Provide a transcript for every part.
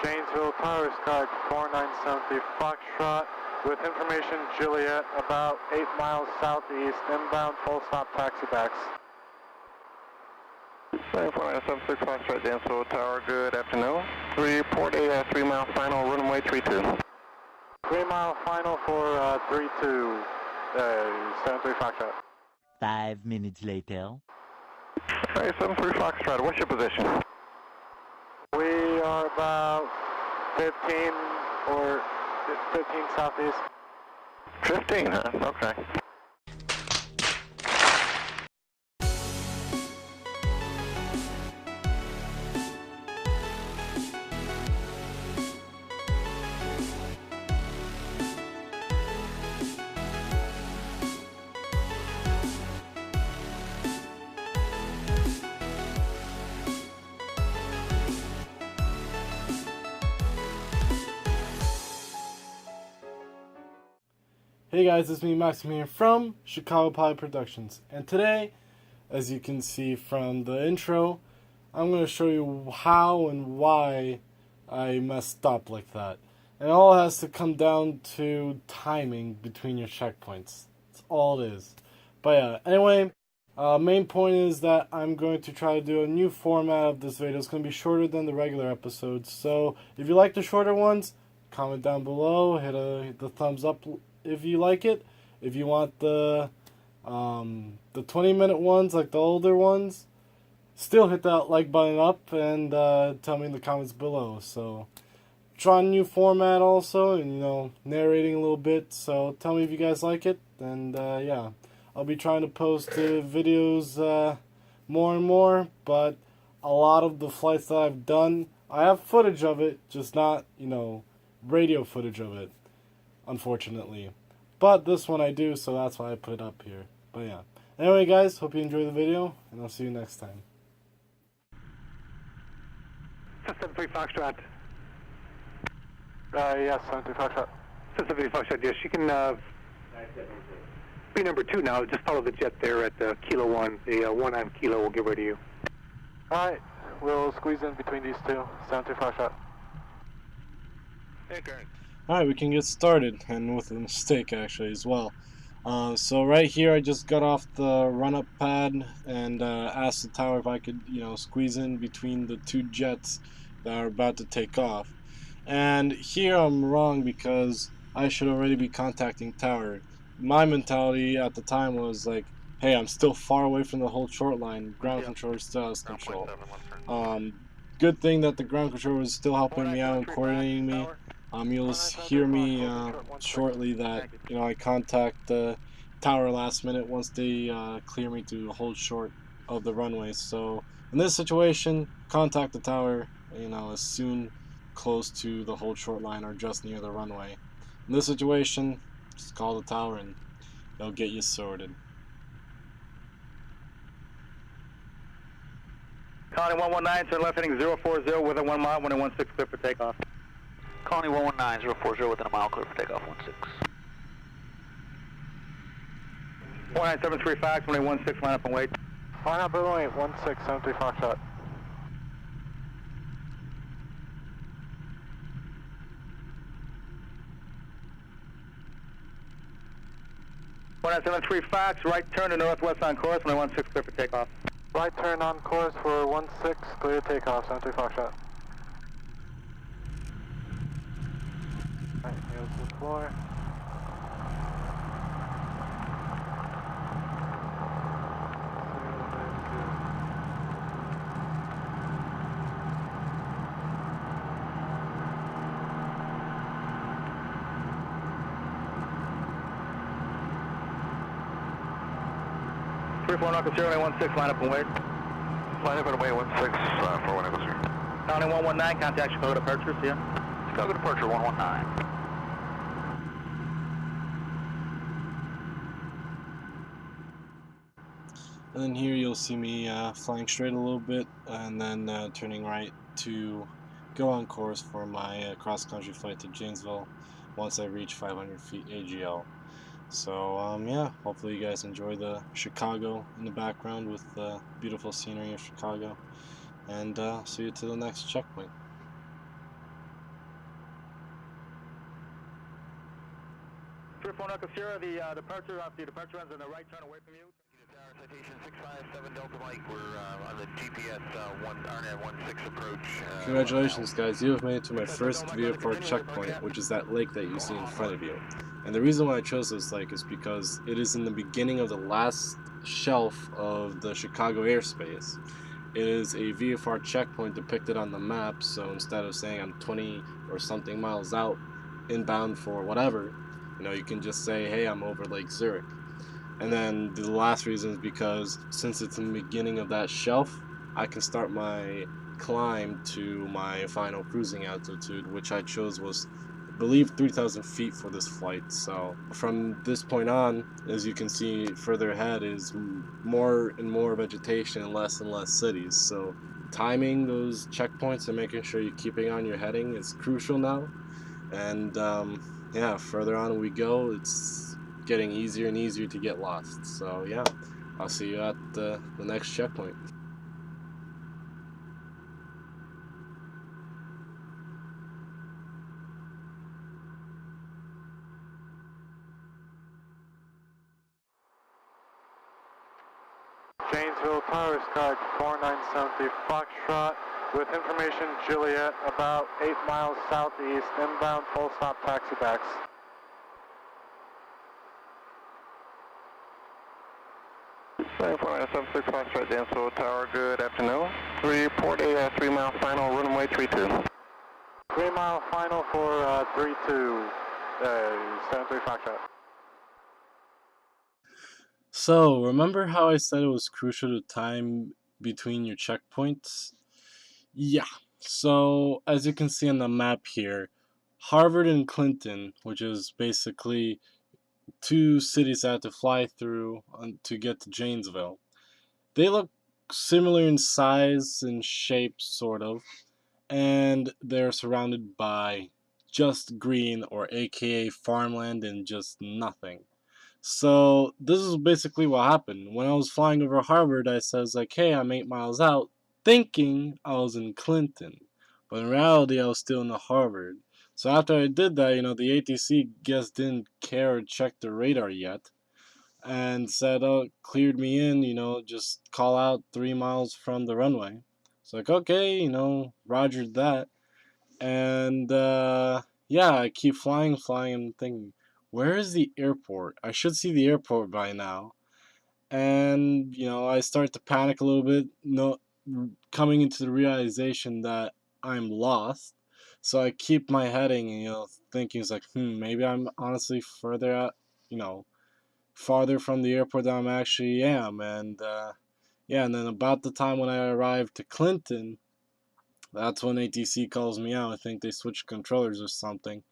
Janesville, Tower Sky 4970 Foxtrot with information Juliet about 8 miles southeast, inbound full stop taxibacks. 4976 Foxtrot, Janesville Tower, good afternoon. Report a 3-mile final, runway 32. 3-mile final for 32, 73 Foxtrot. 5 minutes later. Alright, 73 Foxtrot, what's your position? We are about 15 or 15 southeast. 15, huh? Okay. Hey guys, it's me Maxim here from Chicago Pilot Productions, and today, as you can see from the intro, I'm going to show you how and why I messed up like that. And it all has to come down to timing between your checkpoints. That's all it is. But yeah, anyway, main point is that I'm going to try to do a new format of this video. It's going to be shorter than the regular episodes, so if you like the shorter ones, comment down below, hit the thumbs up if you like it. If you want the 20-minute ones, like the older ones, still hit that like button up and tell me in the comments below. So, trying a new format also, and narrating a little bit. So tell me if you guys like it, and yeah, I'll be trying to post videos more and more. But a lot of the flights that I've done, I have footage of it, just not radio footage of it, unfortunately. But this one I do, so that's why I put it up here. But yeah. Anyway guys, hope you enjoy the video, and I'll see you next time. 73 Foxtrot. Yes, 73 Foxtrot. 73 Foxtrot, yes, you can be number 2 now. Just follow the jet there at Kilo 1. The 1 on Kilo will get rid of you. Alright, we'll squeeze in between these two. 73 Foxtrot. Hey, Karen. Alright, we can get started, and with a mistake actually as well. So right here I just got off the run-up pad and asked the tower if I could, squeeze in between the two jets that are about to take off. And here I'm wrong because I should already be contacting tower. My mentality at the time was like, hey, I'm still far away from the whole short line. Ground controller still has control. Good thing that the ground controller was still helping me out and coordinating me. You'll hear me shortly that I contact the tower last minute once they clear me to hold short of the runway. So in this situation, contact the tower as soon close to the hold short line or just near the runway. In this situation, just call the tower and they'll get you sorted. Colony 119, turn left heading 040 within 1 mile, 116 clear for takeoff. Colony 119, 040 within a mile, clear for takeoff, 16. 1973 Fox, 116, line up and wait. Line up and wait, 1673 Foxtrot. One 73 Fox, right turn to northwest on course, 116 clear for takeoff. Right turn on course for 16, clear takeoff, 73 Foxtrot. Alright, here's the floor. Three 4 Knuckle 0, 16, line up and wait. Line up and away, 16, for 1 Eagle 0. County 119, contact Chicago departure, see ya. Chicago departure 119. And then here you'll see me flying straight a little bit and then turning right to go on course for my cross-country flight to Janesville once I reach 500 feet AGL. So yeah, hopefully you guys enjoy the Chicago in the background with the beautiful scenery of Chicago, and see you to the next checkpoint. Triple Knuckle Sierra, the departure runs on the right turn away from you. Citation 657 Delta Mike, we're on the GPS RNAV 16 approach. Congratulations guys, you have made it to my first VFR checkpoint, which is that lake that you see in front of you. And the reason why I chose this lake is because it is in the beginning of the last shelf of the Chicago airspace. It is a VFR checkpoint depicted on the map, so instead of saying I'm 20 or something miles out inbound for whatever, you know, you can just say, hey, I'm over Lake Zurich. And then the last reason is because since it's in the beginning of that shelf, I can start my climb to my final cruising altitude, which I chose was, I believe, 3,000 feet for this flight. So from this point on, as you can see further ahead, is more and more vegetation and less cities. So timing those checkpoints and making sure you're keeping on your heading is crucial now. And yeah, further on we go, it's getting easier and easier to get lost. So yeah, I'll see you at the next checkpoint. Janesville, Tower Sky 4970 Foxtrot, with information Juliet, about 8 miles southeast, inbound, full stop taxi backs. 4976 Foxtrot, Janesville Tower, good afternoon. Report a 3-mile final, runway 32. 3-mile final for 32, 73 Foxtrot. So remember how I said it was crucial to time between your checkpoints? Yeah. So as you can see on the map here, Harvard and Clinton, which is basically two cities I had to fly through to get to Janesville, they look similar in size and shape, sort of, and they're surrounded by just green, or aka farmland, and just nothing. So this is basically what happened. When I was flying over Harvard, I says like, hey, I'm 8 miles out, thinking I was in Clinton. But in reality, I was still in the Harvard. So after I did that, you know, the ATC guess didn't care or check the radar yet, and said, oh, cleared me in, you know, just call out 3 miles from the runway. It's like, okay, you know, roger that. And yeah, I keep flying and thinking, where is the airport? I should see the airport by now. And you know, I start to panic a little bit, coming into the realization that I'm lost. So I keep my heading, and, you know, thinking it's like, maybe I'm honestly further out, you know, farther from the airport than I actually am. And yeah, and then about the time when I arrived to Clinton, that's when ATC calls me out. I think they switched controllers or something.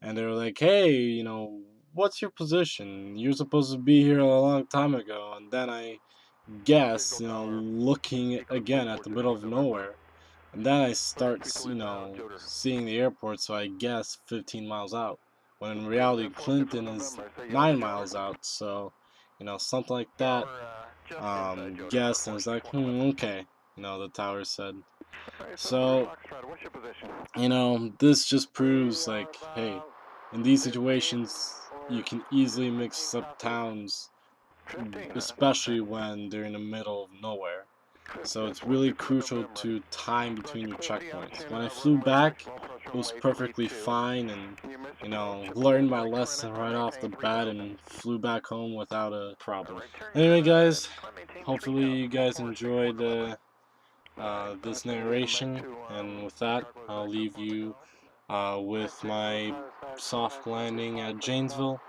And they were like, hey, you know, what's your position? You're supposed to be here a long time ago. And then I guess, you know, looking again at the middle of nowhere. And then I start, you know, seeing the airport, so I guess 15 miles out. When in reality, Clinton is 9 miles out. So, you know, something like that. Guessed, and it's like, okay. You know, the tower said. So, you know, this just proves like, hey, in these situations, you can easily mix up towns, especially when they're in the middle of nowhere. So it's really crucial to time between your checkpoints. When I flew back, it was perfectly fine, and, you know, learned my lesson right off the bat and flew back home without a problem. Anyway, guys, hopefully you guys enjoyed this narration, and with that, I'll leave you with my soft landing at Janesville.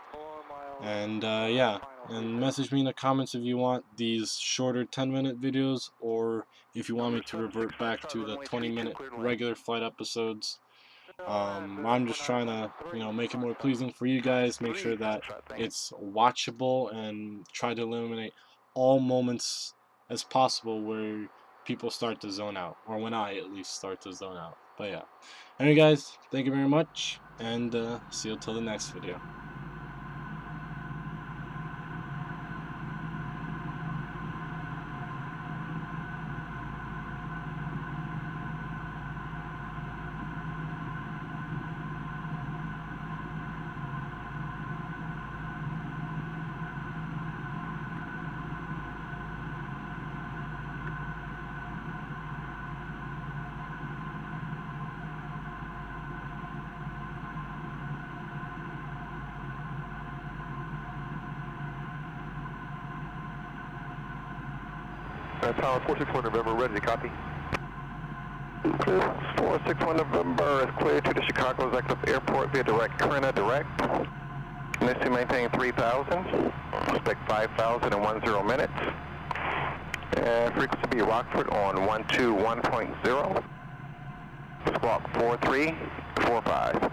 And yeah, and message me in the comments if you want these shorter 10-minute videos, or if you want me to revert back to the 20-minute regular flight episodes. I'm just trying to, you know, make it more pleasing for you guys, make sure that it's watchable, and try to eliminate all moments as possible where people start to zone out, or when I at least start to zone out. But yeah, anyway guys, thank you very much, and see you till the next video. Tower 461 November, ready to copy. Chris 461 November is clear to the Chicago Executive Airport via direct Corona direct. Initially maintain 3,000. Expect 5,000 in 10 minutes. Frequency be Rockford on 121.0. Squawk 4345.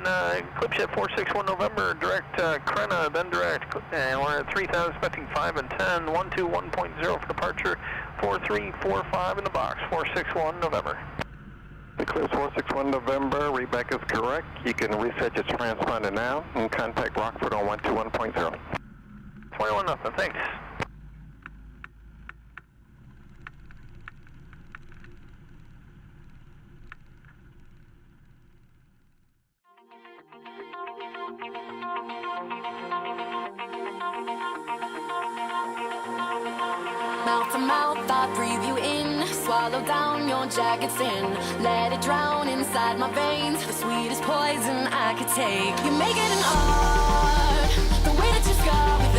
Eclipse at 461 November, direct Corona, then direct, and we're at 3,000, expecting 5 and 10, 121.0 for departure, 4345 in the box, 461 November. Eclipse 461 November, readback is correct. You can reset your transponder now and contact Rockford on 121.0. 21 nothing, thanks. Mouth to mouth, I breathe you in. Swallow down your jacket sin. Let it drown inside my veins. The sweetest poison I could take. You make it an art. The way that you scar